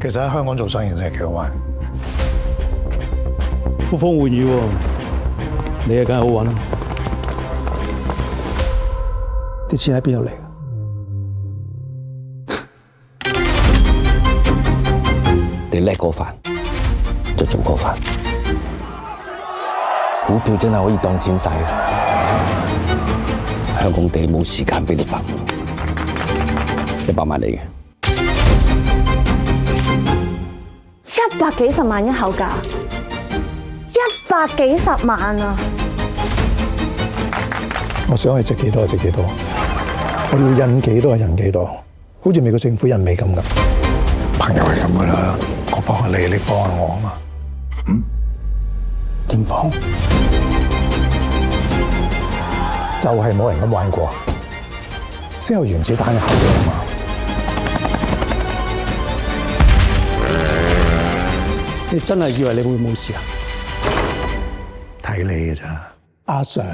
其實喺香港做生意真係幾好玩。呼風喚雨喎，你啊梗係好揾啦。啲錢喺邊度嚟？你叻過飯，就做過飯。股票真係可以當錢使。香港地冇時間俾你發夢，100萬嚟嘅。100幾十萬一口價，100幾十萬啊！我想係值幾多就值幾多，我要印幾多就印幾多，好似美國政府印美咁噶。朋友係咁噶啦，我幫下你，你幫下我啊嘛。點幫？就係冇人咁玩過，先有原子彈嘅效應啊嘛。你真係以為你會冇事啊？睇你嘅咋，阿 Sir。